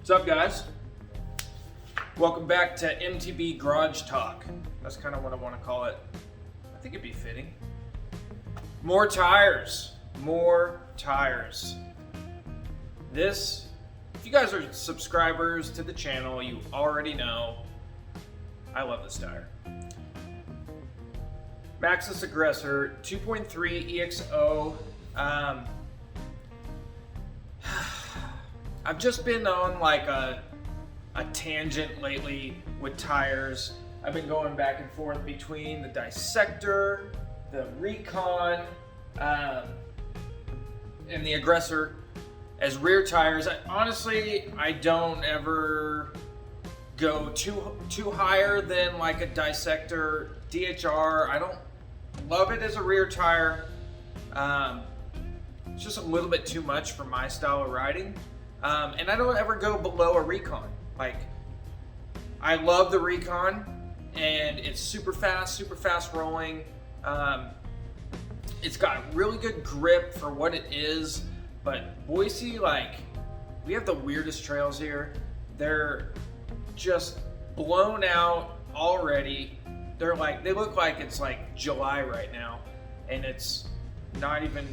What's up, guys? Welcome back to MTB Garage Talk. That's kind of what I want to call it. I think it'd be fitting. More tires. More tires. This, if you guys are subscribers to the channel, you already know I love this tire. Maxxis Aggressor 2.3 EXO. I've just been on like a tangent lately with tires. I've been going back and forth between the Dissector, the Rekon, and the Aggressor as rear tires. I don't ever go too higher than like a Dissector DHR. I don't love it as a rear tire. It's just a little bit too much for my style of riding. And I don't ever go below a Rekon. Like, I love the Rekon, and it's super fast rolling. It's got really good grip for what it is, but Boise, like, we have the weirdest trails here. They're just blown out already. They look like it's like July right now, and it's not even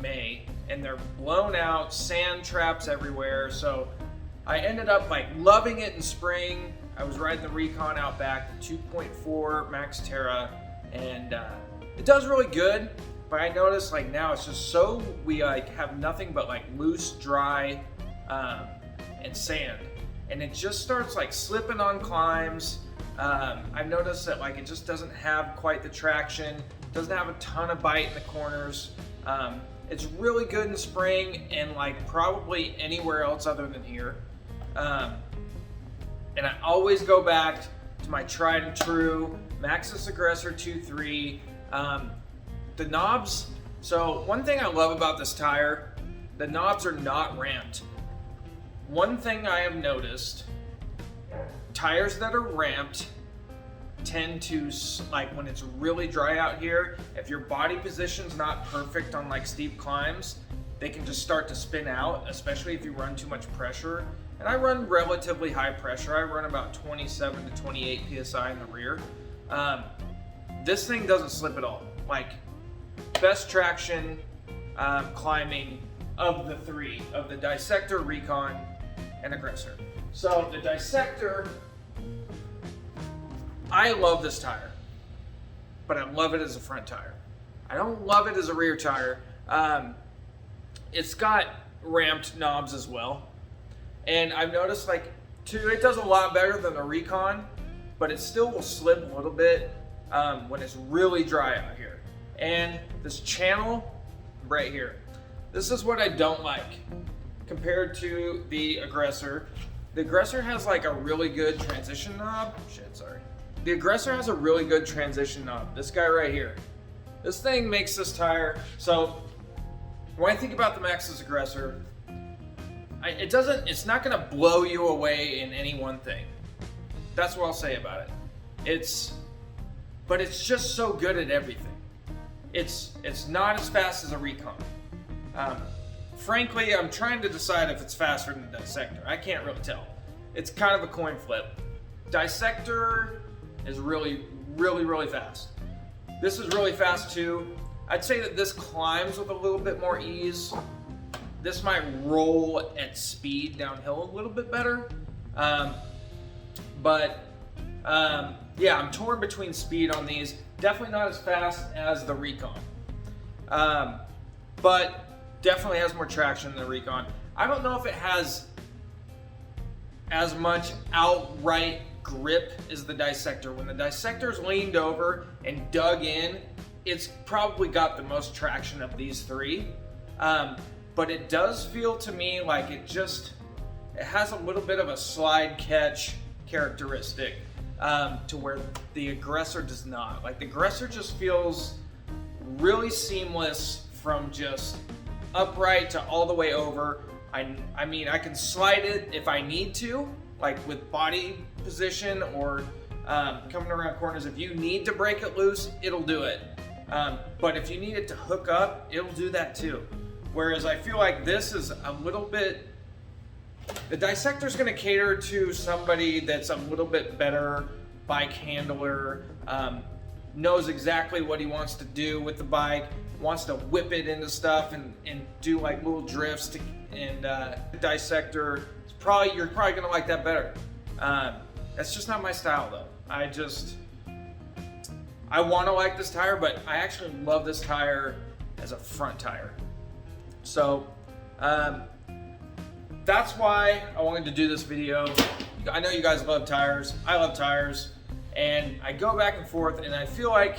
May, and they're blown out, sand traps everywhere. So I ended up like loving it in spring. I was riding the Rekon out back, the 2.4 Max Terra, and it does really good, but I noticed like now it's just so, we like have nothing but like loose, dry, and sand, and it just starts like slipping on climbs. I've noticed that like it just doesn't have quite the traction, doesn't have a ton of bite in the corners. It's really good in spring and like probably anywhere else other than here. And I always go back to my tried and true Maxxis Aggressor 2.3. The knobs, so one thing I love about this tire, the knobs are not ramped. One thing I have noticed, tires that are ramped tend to, like when it's really dry out here, if your body position's not perfect on like steep climbs, they can just start to spin out, especially if you run too much pressure. And I run relatively high pressure. I run about 27 to 28 PSI in the rear. This thing doesn't slip at all. Like, best traction climbing of the three, of the Dissector, Rekon, and Aggressor. So the Dissector, I love this tire, but I love it as a front tire. I don't love it as a rear tire. It's got ramped knobs as well. And I've noticed like, it does a lot better than the Rekon, but it still will slip a little bit when it's really dry out here. And this channel right here, this is what I don't like compared to the Aggressor. The Aggressor has like a really good transition knob. The Aggressor has a really good transition knob. This guy right here. This thing makes this tire. So when I think about the Maxxis Aggressor, it's not gonna blow you away in any one thing. That's what I'll say about it. But it's just so good at everything. It's not as fast as a Rekon. Frankly, I'm trying to decide if it's faster than the Dissector. I can't really tell. It's kind of a coin flip. Dissector is really fast. This is really fast too. I'd say that this climbs with a little bit more ease. This might roll at speed downhill a little bit better. Yeah, I'm torn between speed on these. Definitely not as fast as the Rekon. But definitely has more traction than the Rekon. I don't know if it has as much outright grip as the Dissector. When the Dissector's leaned over and dug in, it's probably got the most traction of these three. But it does feel to me like it has a little bit of a slide catch characteristic to where the Aggressor does not. Like the Aggressor just feels really seamless from just upright to all the way over. I mean, I can slide it if I need to, like with body position or coming around corners. If you need to break it loose, it'll do it. But if you need it to hook up, it'll do that too. Whereas I feel like this is a little bit The Dissector is going to cater to somebody that's a little bit better bike handler, knows exactly what he wants to do with the bike, wants to whip it into stuff and do like little drifts. And Dissector, you're probably going to like that better. That's just not my style though. I want to like this tire, but I actually love this tire as a front tire. So that's why I wanted to do this video. I know you guys love tires. I love tires. And I go back and forth, and I feel like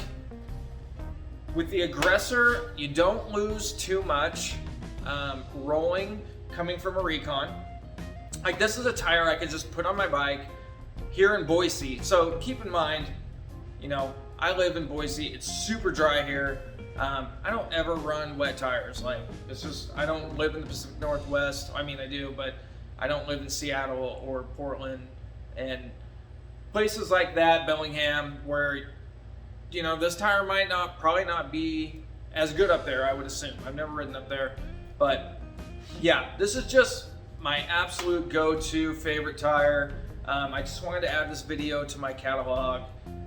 with the Aggressor, you don't lose too much rolling coming from a Rekon. Like, this is a tire I could just put on my bike here in Boise. So keep in mind, you know, I live in Boise. It's super dry here. I don't ever run wet tires. Like, it's just, I don't live in the Pacific Northwest. I mean, I do, but I don't live in Seattle or Portland and places like that, Bellingham, where, you know, this tire might probably not be as good up there, I would assume. I've never ridden up there, but yeah, this is just my absolute go-to favorite tire. I just wanted to add this video to my catalog,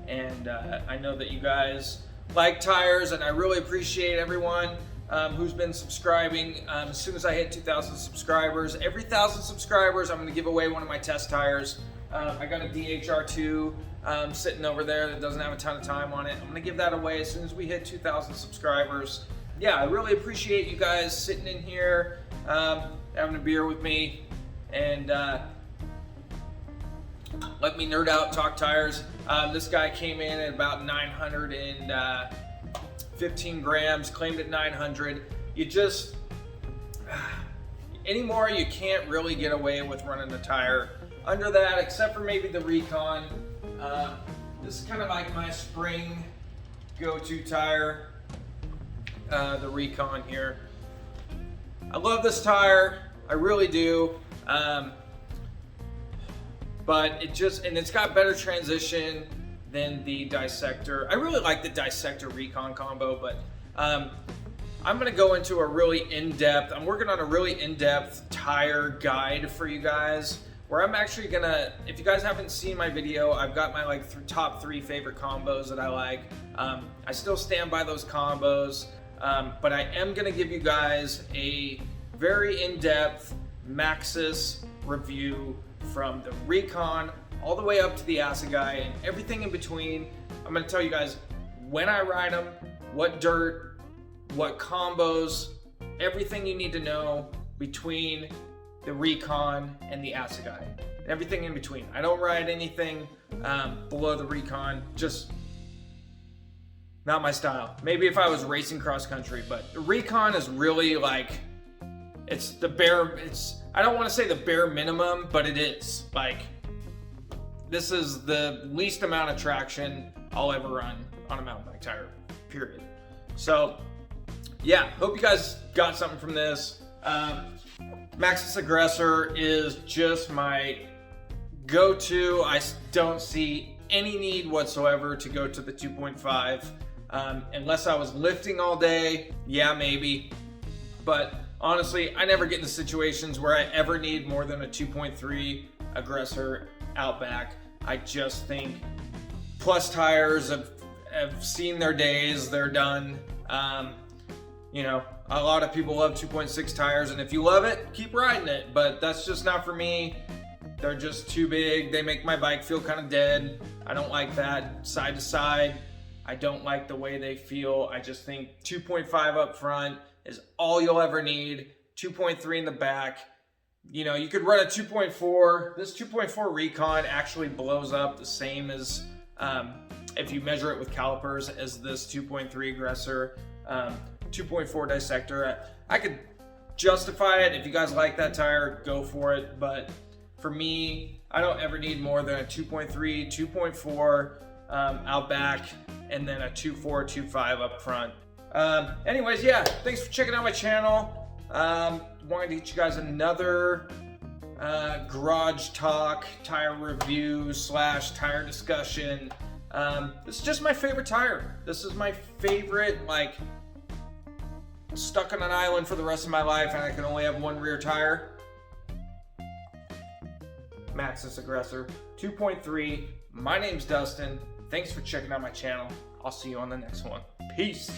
and I know that you guys like tires, and I really appreciate everyone who's been subscribing. As soon as I hit 2,000 subscribers, every 1,000 subscribers, I'm going to give away one of my test tires. I got a DHR2 sitting over there that doesn't have a ton of time on it. I'm going to give that away as soon as we hit 2,000 subscribers. Yeah, I really appreciate you guys sitting in here, having a beer with me, and let me nerd out, talk tires. This guy came in at about 915 grams, claimed at 900. You just, anymore, you can't really get away with running a tire under that, except for maybe the Rekon. This is kind of like my spring go-to tire, the Rekon here. I love this tire, I really do. But it's got better transition than the Dissector. I really like the Dissector Rekon combo, but I'm gonna go into a really in-depth, I'm working on a really in-depth tire guide for you guys, where I'm actually gonna, if you guys haven't seen my video, I've got my top 3 favorite combos that I like. I still stand by those combos, but I am gonna give you guys a very in-depth Maxxis review from the Rekon all the way up to the Assegai and everything in between. I'm going to tell you guys when I ride them, what dirt, what combos, everything you need to know between the Rekon and the Assegai, everything in between. I don't ride anything below the Rekon, just not my style. Maybe if I was racing cross country, but the Rekon is really like, it's the bare, I don't want to say the bare minimum, but it is. Like, this is the least amount of traction I'll ever run on a mountain bike tire, period. So, yeah, hope you guys got something from this. Maxxis Aggressor is just my go-to. I don't see any need whatsoever to go to the 2.5. Unless I was lifting all day, yeah, maybe. But honestly, I never get into situations where I ever need more than a 2.3 Aggressor Outback. I just think plus tires have seen their days, they're done. You know, a lot of people love 2.6 tires, and if you love it, keep riding it, but that's just not for me. They're just too big. They make my bike feel kind of dead. I don't like that. Side to side, I don't like the way they feel. I just think 2.5 up front is all you'll ever need. 2.3 in the back. You know, you could run a 2.4. This 2.4 Rekon actually blows up the same as, if you measure it with calipers, as this 2.3 Aggressor. 2.4 Dissector. I could justify it. If you guys like that tire, go for it. But for me, I don't ever need more than a 2.3, 2.4 Outback, and then a 2.4, 2.5 up front. Anyways, yeah, thanks for checking out my channel. Wanted to get you guys another garage talk, tire review / tire discussion. This is just my favorite tire. This is my favorite, like, stuck on an island for the rest of my life and I can only have one rear tire. Maxxis Aggressor 2.3. My name's Dustin. Thanks for checking out my channel. I'll see you on the next one. Peace.